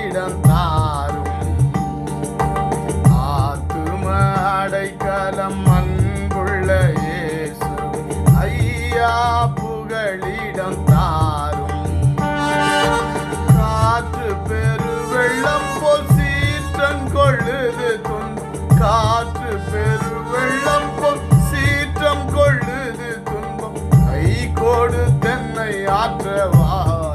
புகழிடம் தாரும். ஆத்தும அடைக்கலம் அன்புள்ள இயேசு ஐயா புகழிடம் தாரும். காற்று பெருவெள்ளம் போல் சீற்றம் கொள்ளுது துன்பம். காற்று பெருவெள்ளம் போல் சீற்றம் கொள்ளுது துன்பம். கை கோடு தென்னை ஆற்றவாரும்.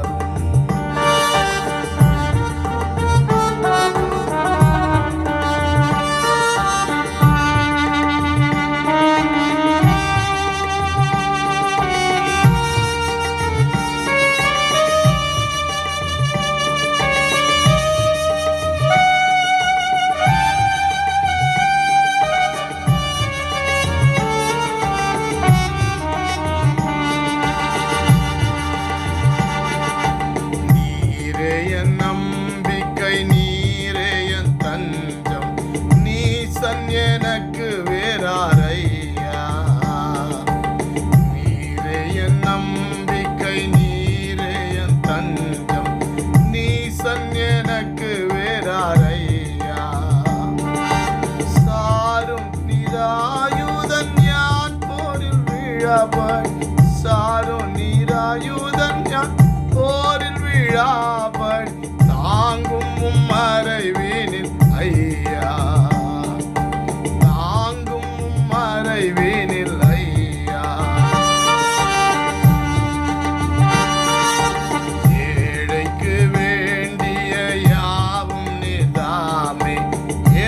எனக்கு வேறாரையா நீரே என் நம்பிக்கை நீரே என் தஞ்சம் நீசன் எனக்கு வேறாரையா. சாரும் நீராயுதன் யான் போரில் விழாபாய். சாரும் நீராயுதன் யான் போரில் விழாபாய். தாங்கும் மறைவீனில் ஐயா மறைவீனில் ஐயா. ஏழைக்கு வேண்டிய யாவும் நீதாமே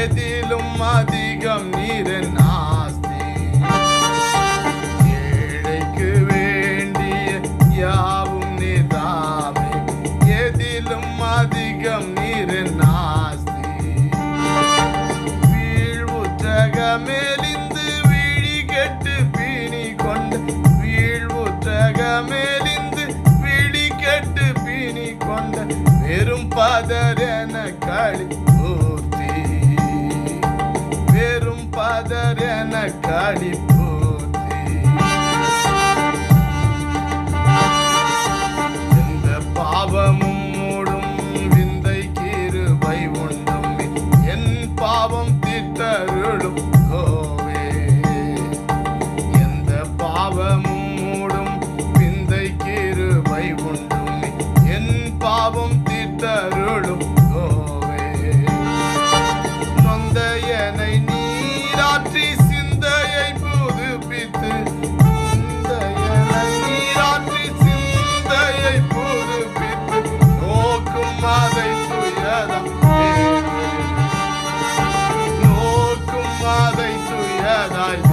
எதிலும் அதிகம் நீரின் ஆஸ்தி. ஏழைக்கு வேண்டிய யாவும் நீதாமே எதிலும் அதிகம் நீரின் ஆஸ்தி. வீழ்வுற்றகமேலிந்து கெட்டு பீனி கொண்டு வீழ்வுற்றகமேலிந்து விழி கெட்டு பீனி கொண்ட வெறும் பதரென களி பூர்த்தி. வெறும் பதரென களி பூர்த்தி. எந்த பாவமும் மூடும் விந்தை கிருபை உண்டும். என் பாவம் தீர்த்தருளும் பாவமும் மூடும் விந்தை கிருபை உண்டும். என் பாவம் தீர்த்தருளும் கோவே. நொந்தையனை நீராற்றி சிந்தையை புதுப்பித்து. நீராற்றி சிந்தையை புதுப்பித்து நோக்கும் அதை துயரம். நோக்கும் அதை துயராய்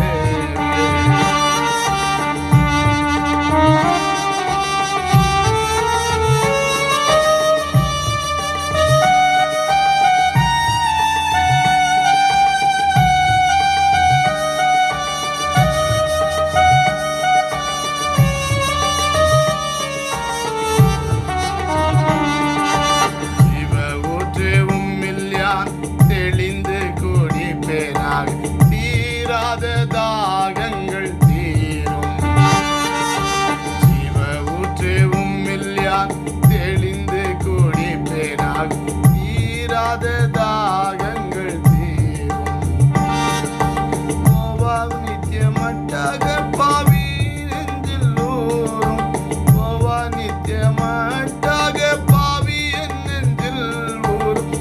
தெளிந்து குடிப்பேனாக. தீராத தாகங்கள் தீரும். ஜீவ ஊற்றவும் இல்லையான் தெளிந்து குடிப்பேனாக. தீராத தாகங்கள் தீரும். கோவாக நித்தியமட்டாக பாவி நெஞ்சில் ஊறும். கோவா நித்தியமட்டாக பாவி என் நெஞ்சில் ஊறும்.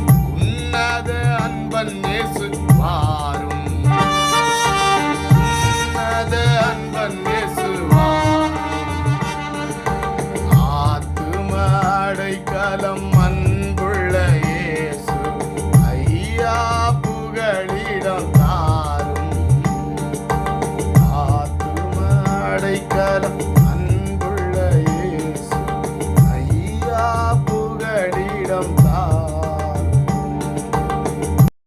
அன்பன் இயேசு வாரும். அன்பன் இயேசு வாரும். ஆத்தும அடைக்கலம் அன்புள்ள இயேசு ஐயா புகழிடம் தாரும். ஆத்தும அடைக்கலம்